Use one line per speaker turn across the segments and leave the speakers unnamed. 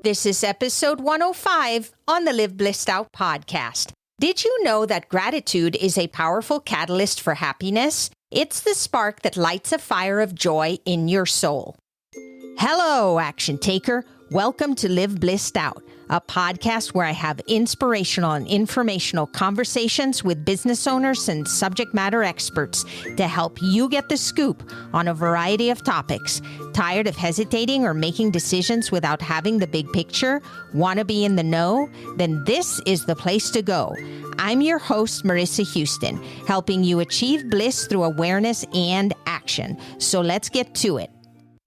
This is episode 105 on the Live Blissed Out podcast. Did you know that gratitude is a powerful catalyst for happiness? It's the spark that lights a fire of joy in your soul. Hello, action taker. Welcome to Live Blissed Out, a podcast where I have inspirational and informational conversations with business owners and subject matter experts to help you get the scoop on a variety of topics. Tired of hesitating or making decisions without having the big picture? Want to be in the know? Then this is the place to go. I'm your host, Marissa Houston, helping you achieve bliss through awareness and action. So let's get to it.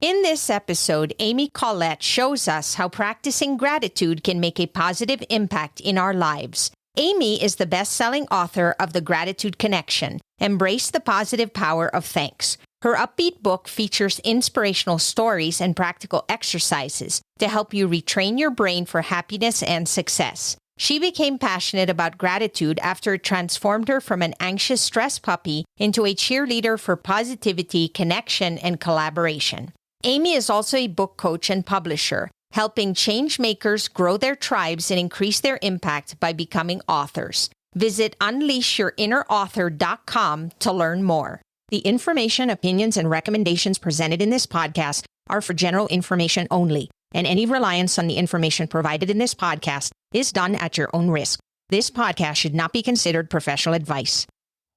In this episode, Collette shows us how practicing gratitude can make a positive impact in our lives. Amy is the best-selling author of The Gratitude Connection, Embrace the Positive Power of Thanks. Her upbeat book features inspirational stories and practical exercises to help you retrain your brain for happiness and success. She became passionate about gratitude after it transformed her from an anxious stress puppy into a cheerleader for positivity, connection, and collaboration. Amy is also a book coach and publisher, helping change makers grow their tribes and increase their impact by becoming authors. Visit unleashyourinnerauthor.com to learn more. The information, opinions, and recommendations presented in this podcast are for general information only, and any reliance on the information provided in this podcast is done at your own risk. This podcast should not be considered professional advice.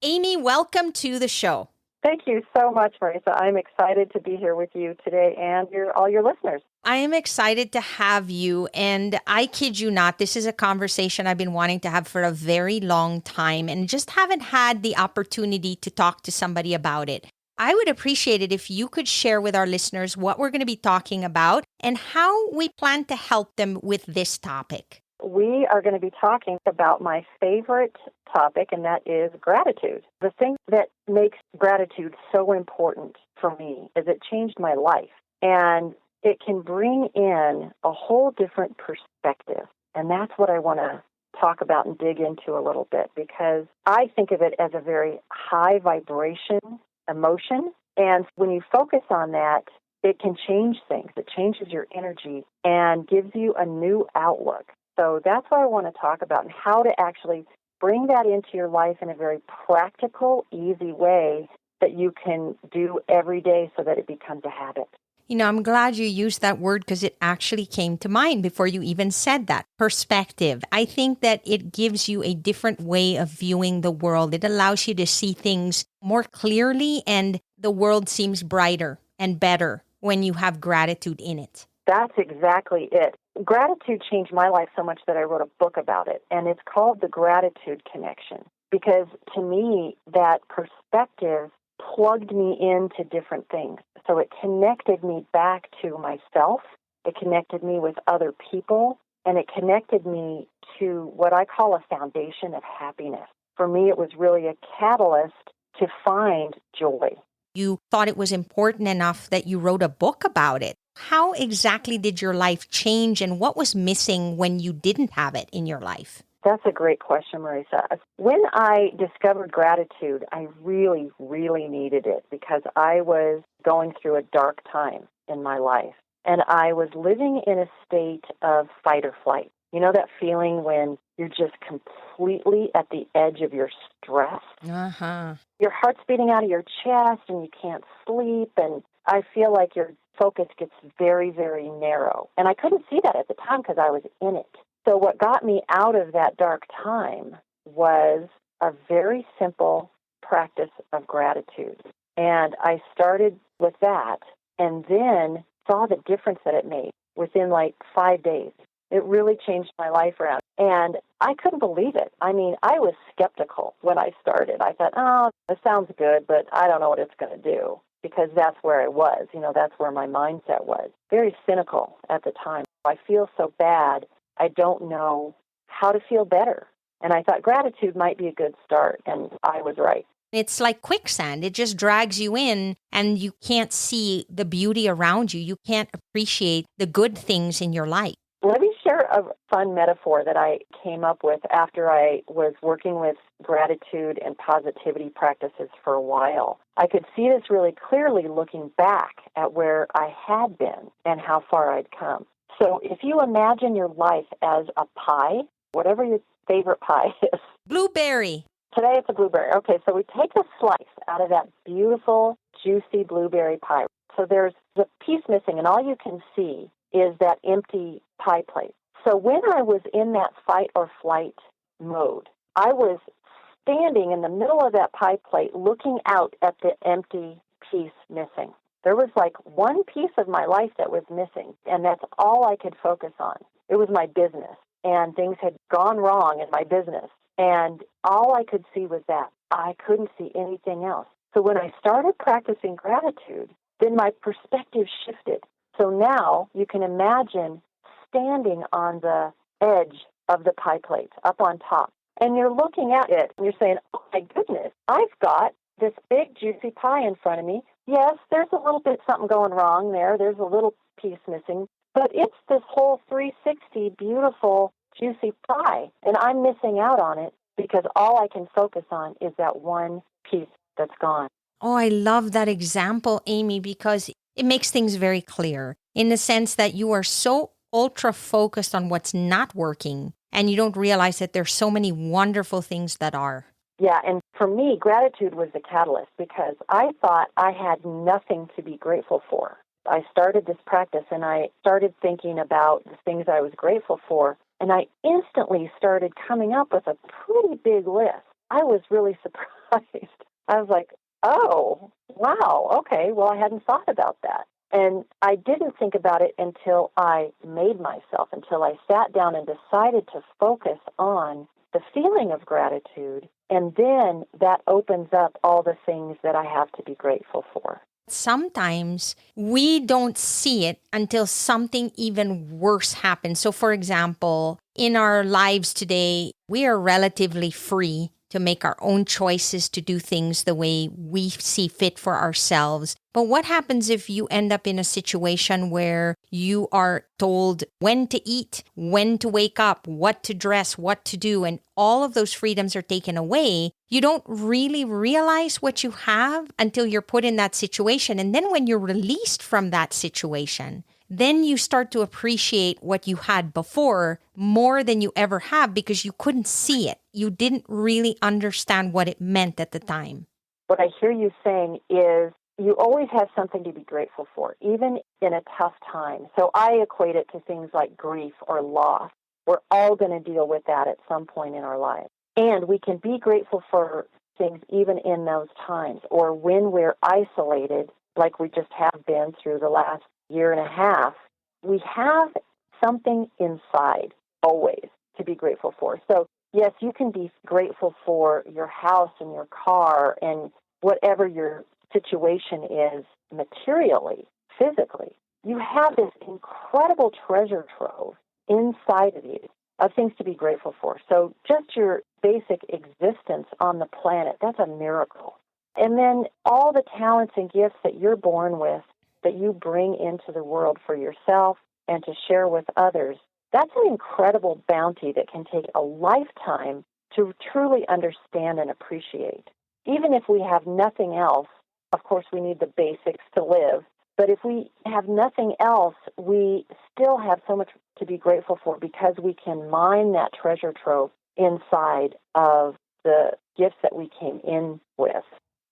Amy, welcome to the show.
Thank you so much, Marissa. I'm excited to be here with you today and all your listeners.
I am excited to have you, and I kid you not, this is a conversation I've been wanting to have for a very long time and just haven't had the opportunity to talk to somebody about it. I would appreciate it if you could share with our listeners what we're going to be talking about and how we plan to help them with this topic.
We are going to be talking about my favorite topic, and that is gratitude. The thing that makes gratitude so important for me is it changed my life, and it can bring in a whole different perspective, and that's what I want to talk about and dig into a little bit, because I think of it as a very high vibration emotion, and when you focus on that, it can change things. It changes your energy and gives you a new outlook. So that's what I want to talk about, and how to actually bring that into your life in a very practical, easy way that you can do every day so that it becomes a habit.
You know, I'm glad you used that word because it actually came to mind before you even said that. Perspective. I think that it gives you a different way of viewing the world. It allows you to see things more clearly, and the world seems brighter and better when you have gratitude in it.
That's exactly it. Gratitude changed my life so much that I wrote a book about it, and it's called The Gratitude Connection, because to me, that perspective plugged me into different things. So it connected me back to myself, it connected me with other people, and it connected me to what I call a foundation of happiness. For me, it was really a catalyst to find joy.
You thought it was important enough that you wrote a book about it. How exactly did your life change, and what was missing when you didn't have it in your life?
That's a great question, Marissa. When I discovered gratitude, I really, really needed it because I was going through a dark time in my life, and I was living in a state of fight or flight. You know that feeling when you're just completely at the edge of your stress? Your heart's beating out of your chest, and you can't sleep, and I feel like your focus gets very, very narrow. And I couldn't see that at the time because I was in it. So what got me out of that dark time was a very simple practice of gratitude. And I started with that and then saw the difference that it made within like 5 days. It really changed my life around. And I couldn't believe it. I mean, I was skeptical when I started. I thought, oh, this sounds good, but I don't know what it's going to do. Because that's where I was, that's where my mindset was. Very cynical at the time. I feel so bad, I don't know how to feel better. And I thought gratitude might be a good start, and I was right.
It's like quicksand. It just drags you in, and you can't see the beauty around you. You can't appreciate the good things in your life.
Let me share a fun metaphor that I came up with after I was working with gratitude and positivity practices for a while. I could see this really clearly looking back at where I had been and how far I'd come. So if you imagine your life as a pie, whatever your favorite pie is.
Blueberry.
Today it's a blueberry. Okay, so we take a slice out of that beautiful, juicy blueberry pie. So there's a piece missing, and all you can see is that empty pie plate. So when I was in that fight or flight mode, I was standing in the middle of that pie plate looking out at the empty piece missing. There was like one piece of my life that was missing, and that's all I could focus on. It was my business, and things had gone wrong in my business, and all I could see was that. I couldn't see anything else. So when I started practicing gratitude, then my perspective shifted. So now you can imagine standing on the edge of the pie plate, up on top, and you're looking at it, and you're saying, oh my goodness, I've got this big juicy pie in front of me. Yes, there's a little bit something going wrong there. There's a little piece missing, but it's this whole 360 beautiful juicy pie, and I'm missing out on it because all I can focus on is that one piece that's gone.
Oh, I love that example, Amy, because it makes things very clear in the sense that you are so ultra focused on what's not working and you don't realize that there's so many wonderful things that are.
Yeah, and for me, gratitude was the catalyst because I thought I had nothing to be grateful for. I started this practice and I started thinking about the things I was grateful for, and I instantly started coming up with a pretty big list. I was really surprised. I was like, oh, wow, okay, well, I hadn't thought about that. And I didn't think about it until I made myself, until I sat down and decided to focus on the feeling of gratitude, and then that opens up all the things that I have to be grateful for.
Sometimes we don't see it until something even worse happens. So, for example, in our lives today, we are relatively free to make our own choices, to do things the way we see fit for ourselves. But what happens if you end up in a situation where you are told when to eat, when to wake up, what to dress, what to do, and all of those freedoms are taken away? You don't really realize what you have until you're put in that situation. And then when you're released from that situation, then you start to appreciate what you had before more than you ever have because you couldn't see it. You didn't really understand what it meant at the time.
What I hear you saying is you always have something to be grateful for, even in a tough time. So I equate it to things like grief or loss. We're all going to deal with that at some point in our lives. And we can be grateful for things even in those times, or when we're isolated, like we just have been through the last year and a half. We have something inside always to be grateful for. So yes, you can be grateful for your house and your car and whatever your situation is materially, physically. You have this incredible treasure trove inside of you of things to be grateful for. So just your basic existence on the planet, that's a miracle. And then all the talents and gifts that you're born with that you bring into the world for yourself and to share with others, that's an incredible bounty that can take a lifetime to truly understand and appreciate. Even if we have nothing else, of course we need the basics to live, but if we have nothing else, we still have so much to be grateful for because we can mine that treasure trove inside of the gifts that we came in with.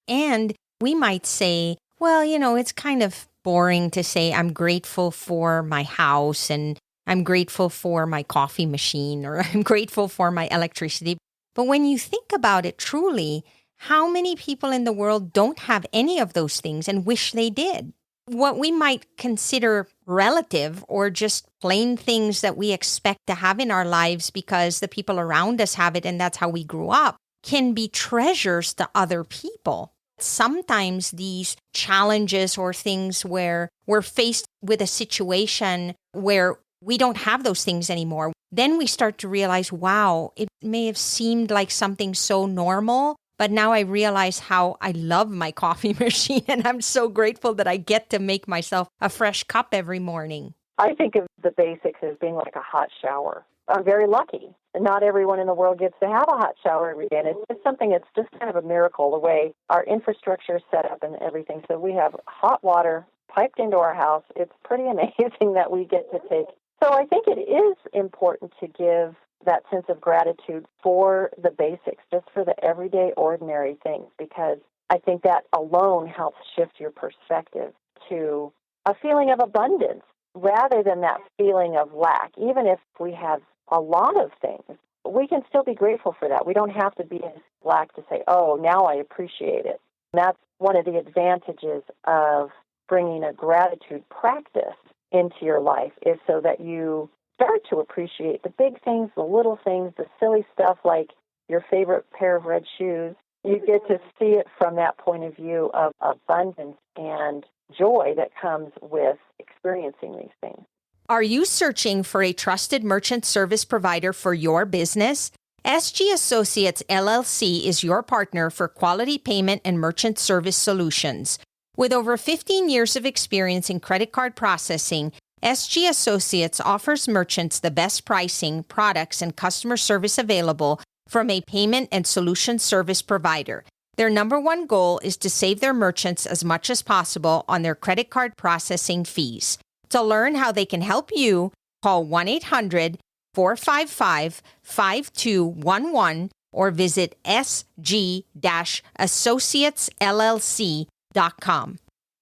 And we might say, well, it's kind of boring to say I'm grateful for my house and I'm grateful for my coffee machine or I'm grateful for my electricity. But when you think about it truly, how many people in the world don't have any of those things and wish they did? What we might consider relative or just plain things that we expect to have in our lives because the people around us have it and that's how we grew up can be treasures to other people. Sometimes these challenges or things where we're faced with a situation where we don't have those things anymore, then we start to realize, wow, it may have seemed like something so normal, but now I realize how I love my coffee machine and I'm so grateful that I get to make myself a fresh cup every morning.
I think of the basics as being like a hot shower. I'm very lucky. Not everyone in the world gets to have a hot shower every day. And it's something that's just kind of a miracle, the way our infrastructure is set up and everything. So we have hot water piped into our house. It's pretty amazing that we get to take So I think it is important to give that sense of gratitude for the basics, just for the everyday, ordinary things, because I think that alone helps shift your perspective to a feeling of abundance rather than that feeling of lack. Even if we have a lot of things, we can still be grateful for that. We don't have to be in lack to say, oh, now I appreciate it. And that's one of the advantages of bringing a gratitude practice into your life, is so that you start to appreciate the big things, the little things, the silly stuff like your favorite pair of red shoes. You get to see it from that point of view of abundance and joy that comes with experiencing these things.
Are you searching for a trusted merchant service provider for your business? SG Associates LLC is your partner for quality payment and merchant service solutions. With over 15 years of experience in credit card processing, SG Associates offers merchants the best pricing, products, and customer service available from a payment and solution service provider. Their number one goal is to save their merchants as much as possible on their credit card processing fees. To learn how they can help you, call 1-800-455-5211 or visit sg-associatesllc.com.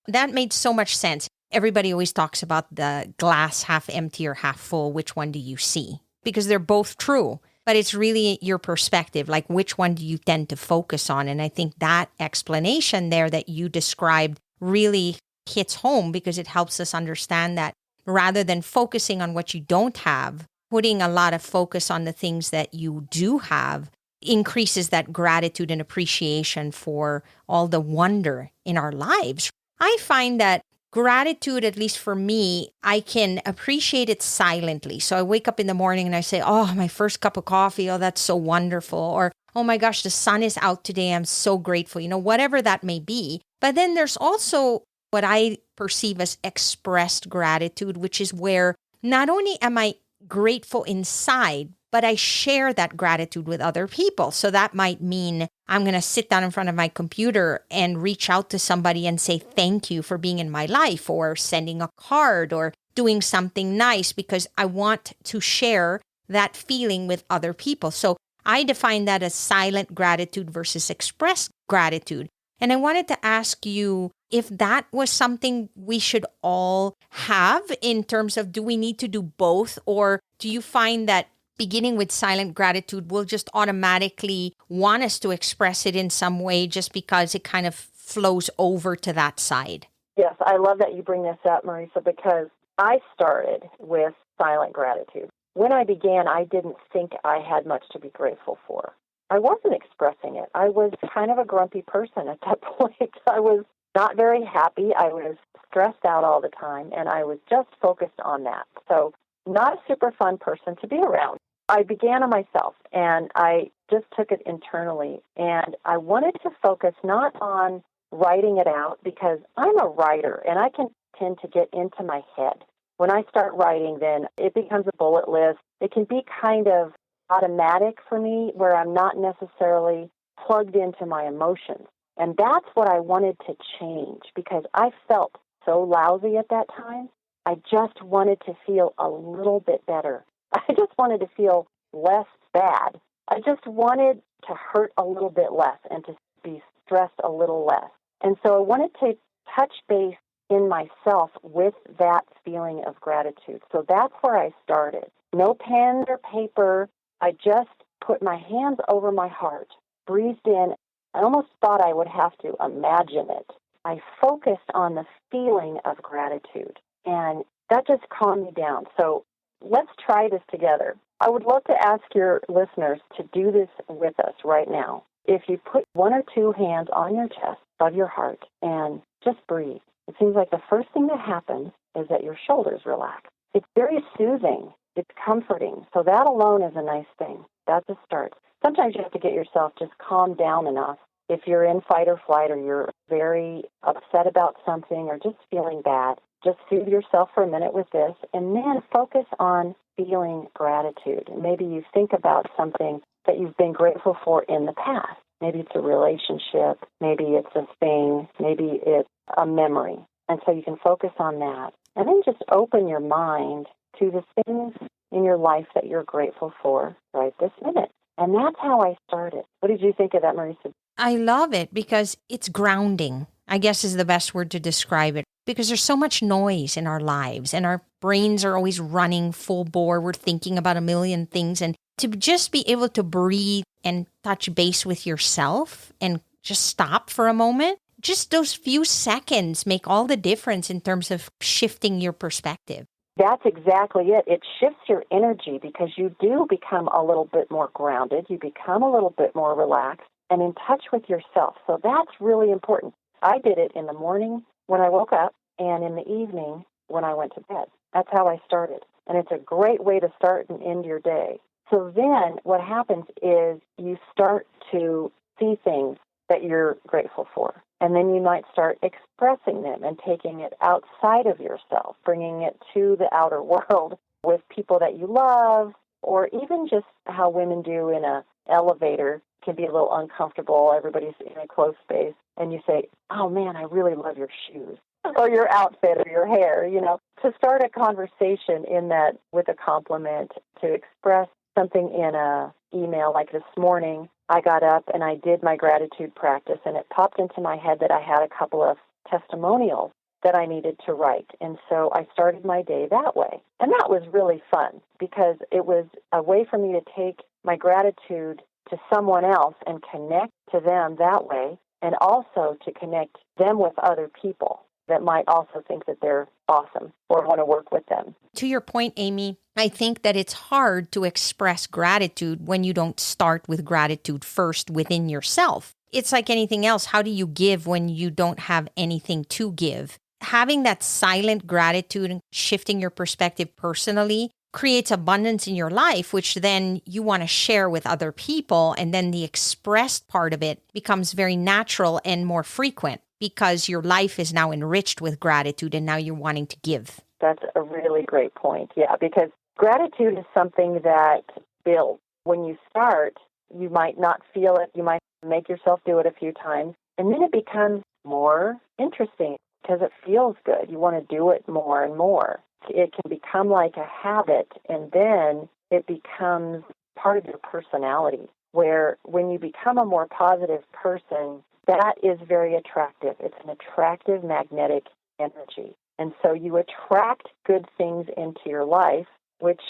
That made so much sense. Everybody always talks about the glass half empty or half full. Which one do you see? Because they're both true, but it's really your perspective, like which one do you tend to focus on? And I think that explanation there that you described really hits home, because it helps us understand that rather than focusing on what you don't have, putting a lot of focus on the things that you do have increases that gratitude and appreciation for all the wonder in our lives. I find that gratitude, at least for me, I can appreciate it silently. So I wake up in the morning and I say, oh, my first cup of coffee, oh, that's so wonderful. Or, oh my gosh, the sun is out today, I'm so grateful. Whatever that may be. But then there's also what I perceive as expressed gratitude, which is where not only am I grateful inside, but I share that gratitude with other people. So that might mean I'm going to sit down in front of my computer and reach out to somebody and say thank you for being in my life, or sending a card, or doing something nice, because I want to share that feeling with other people. So I define that as silent gratitude versus expressed gratitude. And I wanted to ask you if that was something we should all have, in terms of, do we need to do both? Or do you find that beginning with silent gratitude will just automatically want us to express it in some way, just because it kind of flows over to that side?
Yes, I love that you bring this up, Marisa, because I started with silent gratitude. When I began, I didn't think I had much to be grateful for. I wasn't expressing it. I was kind of a grumpy person at that point. I was not very happy. I was stressed out all the time, and I was just focused on that. So not a super fun person to be around. I began on myself, and I just took it internally, and I wanted to focus not on writing it out, because I'm a writer, and I can tend to get into my head. When I start writing, then it becomes a bullet list. It can be kind of automatic for me, where I'm not necessarily plugged into my emotions. And that's what I wanted to change, because I felt so lousy at that time. I just wanted to feel a little bit better. I just wanted to feel less bad. I just wanted to hurt a little bit less and to be stressed a little less. And so I wanted to touch base in myself with that feeling of gratitude. So that's where I started. No pen or paper. I just put my hands over my heart, breathed in. I almost thought I would have to imagine it. I focused on the feeling of gratitude, and that just calmed me down. So let's try this together. I would love to ask your listeners to do this with us right now. If you put one or two hands on your chest, above your heart, and just breathe. It seems like the first thing that happens is that your shoulders relax. It's very soothing. It's comforting. So that alone is a nice thing. That's a start. Sometimes you have to get yourself just calmed down enough. If you're in fight or flight, or you're very upset about something, or just feeling bad, just soothe yourself for a minute with this, and then focus on feeling gratitude. And maybe you think about something that you've been grateful for in the past. Maybe it's a relationship, maybe it's a thing, maybe it's a memory. And so you can focus on that. And then just open your mind to the things in your life that you're grateful for right this minute. And that's how I started. What did you think of that, Marisa?
I love it because it's grounding, I guess is the best word to describe it. Because there's so much noise in our lives and our brains are always running full bore. We're thinking about a million things. And to just be able to breathe and touch base with yourself and just stop for a moment, just those few seconds make all the difference in terms of shifting your perspective.
That's exactly it. It shifts your energy because you do become a little bit more grounded. You become a little bit more relaxed and in touch with yourself. So that's really important. I did it in the morning when I woke up and in the evening when I went to bed. That's how I started. And it's a great way to start and end your day. So then what happens is you start to see things that you're grateful for. And then you might start expressing them and taking it outside of yourself, bringing it to the outer world with people that you love, or even just how women do in an elevator can be a little uncomfortable. Everybody's in a closed space, and you say, oh, man, I really love your shoes, or your outfit, or your hair, to start a conversation in that with a compliment, to express something in a email like this morning. I got up and I did my gratitude practice, and it popped into my head that I had a couple of testimonials that I needed to write. And so I started my day that way. And that was really fun because it was a way for me to take my gratitude to someone else and connect to them that way, and also to connect them with other people that might also think that they're awesome or want to work with them.
To your point, Amy, I think that it's hard to express gratitude when you don't start with gratitude first within yourself. It's like anything else. How do you give when you don't have anything to give? Having that silent gratitude and shifting your perspective personally creates abundance in your life, which then you want to share with other people. And then the expressed part of it becomes very natural and more frequent because your life is now enriched with gratitude and now you're wanting to give.
That's a really great point. Yeah, because gratitude is something that builds. When you start, you might not feel it. You might make yourself do it a few times. And then it becomes more interesting because it feels good. You want to do it more and more. It can become like a habit, and then it becomes part of your personality, where when you become a more positive person, that is very attractive. It's an attractive magnetic energy. And so you attract good things into your life, which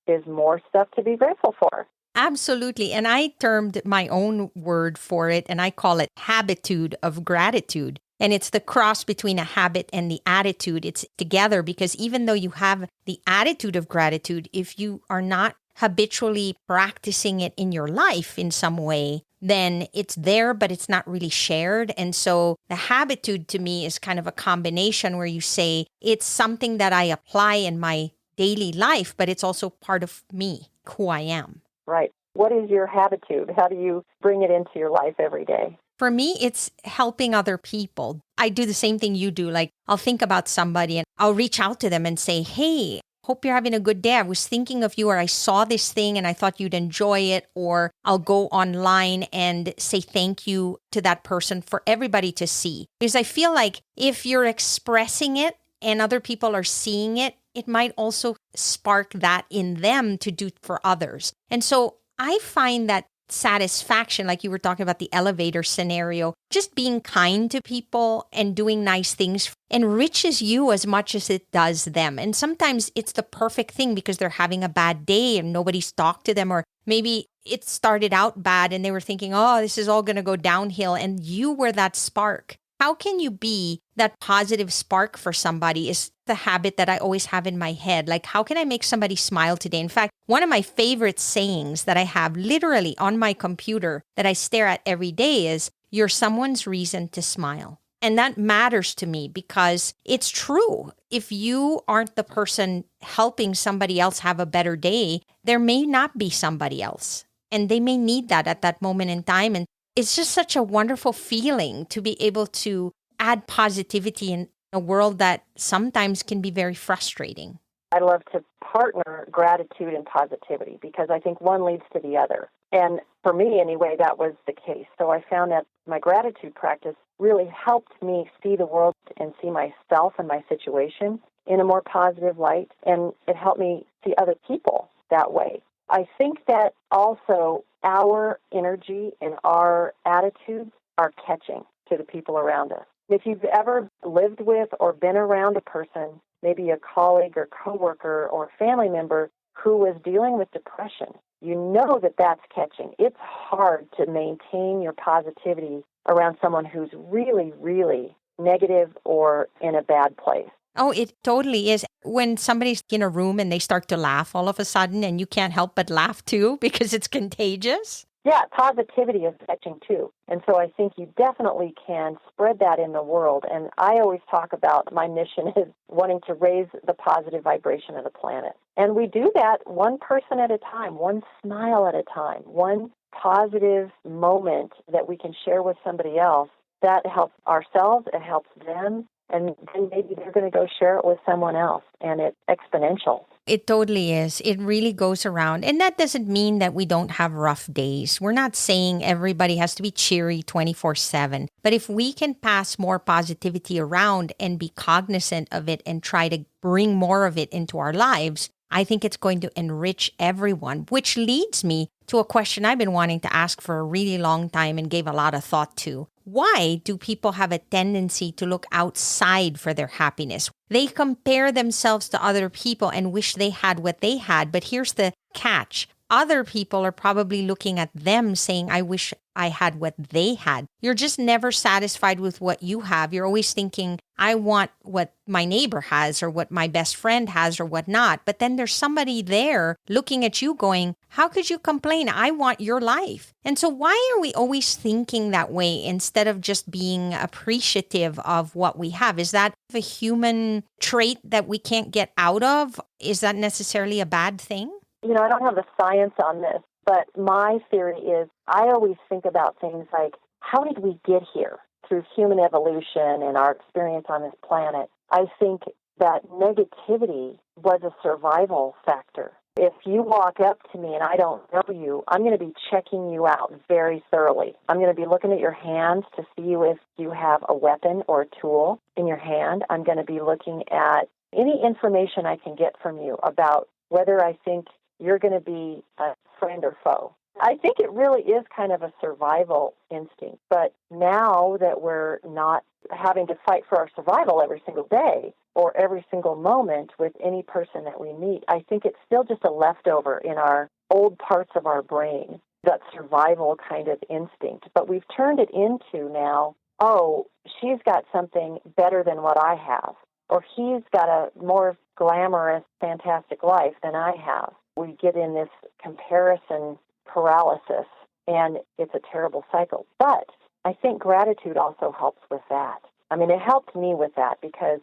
is more stuff to be grateful for.
Absolutely. And I termed my own word for it, and I call it habitude of gratitude. And it's the cross between a habit and the attitude. It's together because even though you have the attitude of gratitude, if you are not habitually practicing it in your life in some way, then it's there, but it's not really shared. And so the habitude to me is kind of a combination where you say it's something that I apply in my daily life, but it's also part of me, who I am.
Right. What is your habitude? How do you bring it into your life every day?
For me, it's helping other people. I do the same thing you do. Like I'll think about somebody and I'll reach out to them and say, hey, hope you're having a good day. I was thinking of you, or I saw this thing and I thought you'd enjoy it. Or I'll go online and say thank you to that person for everybody to see. Because I feel like if you're expressing it and other people are seeing it, it might also spark that in them to do for others. And so I find that satisfaction, like you were talking about the elevator scenario, just being kind to people and doing nice things enriches you as much as it does them. And sometimes it's the perfect thing because they're having a bad day and nobody's talked to them, or maybe it started out bad and they were thinking, oh, this is all going to go downhill. And you were that spark. How can you be that positive spark for somebody is the habit that I always have in my head. Like, how can I make somebody smile today? In fact, one of my favorite sayings that I have literally on my computer that I stare at every day is, you're someone's reason to smile. And that matters to me because it's true. If you aren't the person helping somebody else have a better day, there may not be somebody else. And they may need that at that moment in time. And it's just such a wonderful feeling to be able to add positivity in a world that sometimes can be very frustrating.
I love to partner gratitude and positivity because I think one leads to the other. And for me, anyway, that was the case. So I found that my gratitude practice really helped me see the world and see myself and my situation in a more positive light, and it helped me see other people that way. I think that also our energy and our attitudes are catching to the people around us. If you've ever lived with or been around a person, maybe a colleague or coworker or family member who was dealing with depression, you know that that's catching. It's hard to maintain your positivity around someone who's really, really negative or in a bad place.
Oh, it totally is. When somebody's in a room and they start to laugh all of a sudden and you can't help but laugh too because it's contagious.
Yeah, positivity is catching too. And so I think you definitely can spread that in the world. And I always talk about my mission is wanting to raise the positive vibration of the planet. And we do that one person at a time, one smile at a time, one positive moment that we can share with somebody else. That helps ourselves, it helps them, and then maybe they're going to go share it with someone else, and it's exponential.
It totally is. It really goes around. And that doesn't mean that we don't have rough days. We're not saying everybody has to be cheery 24/7. But if we can pass more positivity around and be cognizant of it and try to bring more of it into our lives, I think it's going to enrich everyone, which leads me to a question I've been wanting to ask for a really long time and gave a lot of thought to. Why do people have a tendency to look outside for their happiness? They compare themselves to other people and wish they had what they had. But here's the catch. Other people are probably looking at them saying, I wish I had what they had. You're just never satisfied with what you have. You're always thinking, I want what my neighbor has or what my best friend has or whatnot. But then there's somebody there looking at you going, how could you complain? I want your life. And so why are we always thinking that way instead of just being appreciative of what we have? Is that a human trait that we can't get out of? Is that necessarily a bad thing?
I don't have the science on this, but my theory is I always think about things like, how did we get here through human evolution and our experience on this planet? I think that negativity was a survival factor. If you walk up to me and I don't know you, I'm going to be checking you out very thoroughly. I'm going to be looking at your hands to see if you have a weapon or a tool in your hand. I'm going to be looking at any information I can get from you about whether I think you're going to be a friend or foe. I think it really is kind of a survival instinct. But now that we're not having to fight for our survival every single day or every single moment with any person that we meet, I think it's still just a leftover in our old parts of our brain, that survival kind of instinct. But we've turned it into now, oh, she's got something better than what I have, or he's got a more glamorous, fantastic life than I have. We get in this comparison paralysis, and it's a terrible cycle. But I think gratitude also helps with that. I mean, it helped me with that because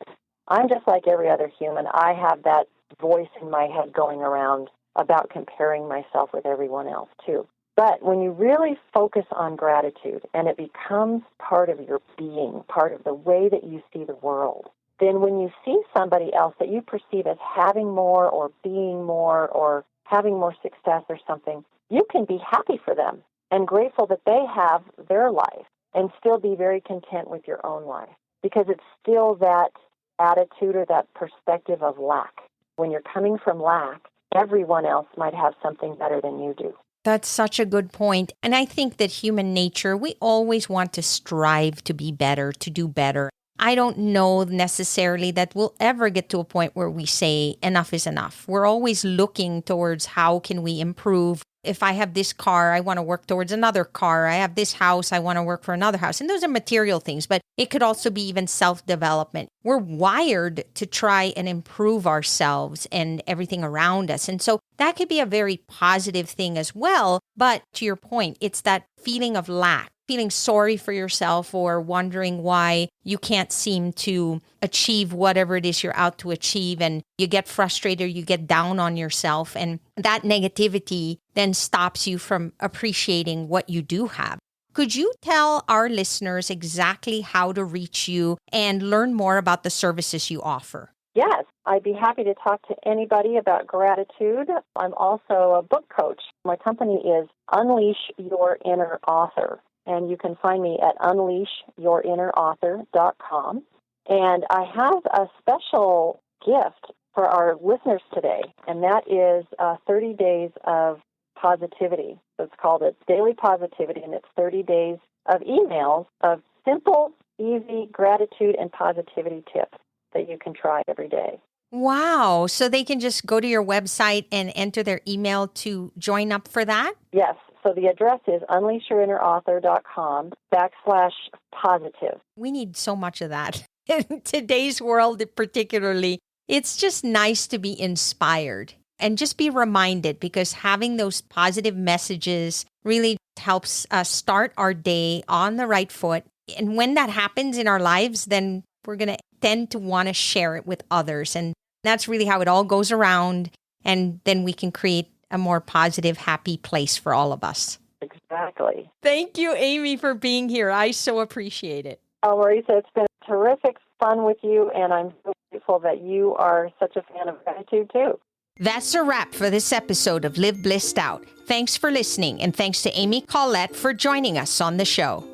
I'm just like every other human. I have that voice in my head going around about comparing myself with everyone else, too. But when you really focus on gratitude and it becomes part of your being, part of the way that you see the world, then when you see somebody else that you perceive as having more or being more or having more success or something, you can be happy for them and grateful that they have their life and still be very content with your own life because it's still that attitude or that perspective of lack. When you're coming from lack, everyone else might have something better than you do.
That's such a good point. And I think that human nature, we always want to strive to be better, to do better. I don't know necessarily that we'll ever get to a point where we say enough is enough. We're always looking towards how can we improve. If I have this car, I want to work towards another car. I have this house, I want to work for another house. And those are material things, but it could also be even self-development. We're wired to try and improve ourselves and everything around us. And so that could be a very positive thing as well. But to your point, it's that feeling of lack, feeling sorry for yourself or wondering why you can't seem to achieve whatever it is you're out to achieve, and you get frustrated, you get down on yourself, and that negativity then stops you from appreciating what you do have. Could you tell our listeners exactly how to reach you and learn more about the services you offer?
Yes, I'd be happy to talk to anybody about gratitude. I'm also a book coach. My company is Unleash Your Inner Author, and you can find me at unleashyourinnerauthor.com. And I have a special gift for our listeners today, and that is 30 days of positivity. So it's called a Daily Positivity, and it's 30 days of emails of simple, easy gratitude and positivity tips that you can try every day.
Wow. So they can just go to your website and enter their email to join up for that?
Yes. So the address is unleashyourinnerauthor.com/positive.
We need so much of that in today's world, particularly. It's just nice to be inspired and just be reminded, because having those positive messages really helps us start our day on the right foot. And when that happens in our lives, then we're going to tend to want to share it with others. And that's really how it all goes around. And then we can create a more positive, happy place for all of us.
Exactly.
Thank you, Amy, for being here. I so appreciate it.
Oh, Marisa, it's been terrific fun with you, and I'm so grateful that you are such a fan of gratitude, too.
That's a wrap for this episode of Live Blissed Out. Thanks for listening, and thanks to Amy Collette for joining us on the show.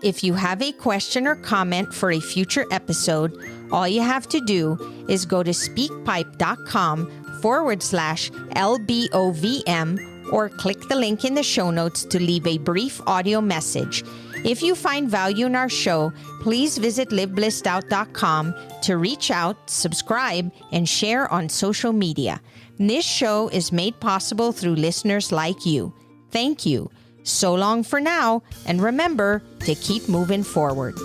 If you have a question or comment for a future episode, all you have to do is go to speakpipe.com/LBOVM or click the link in the show notes to leave a brief audio message. If you find value in our show, please visit liveblessedout.com to reach out, subscribe, and share on social media. This show is made possible through listeners like you. Thank you. So long for now, and remember to keep moving forward.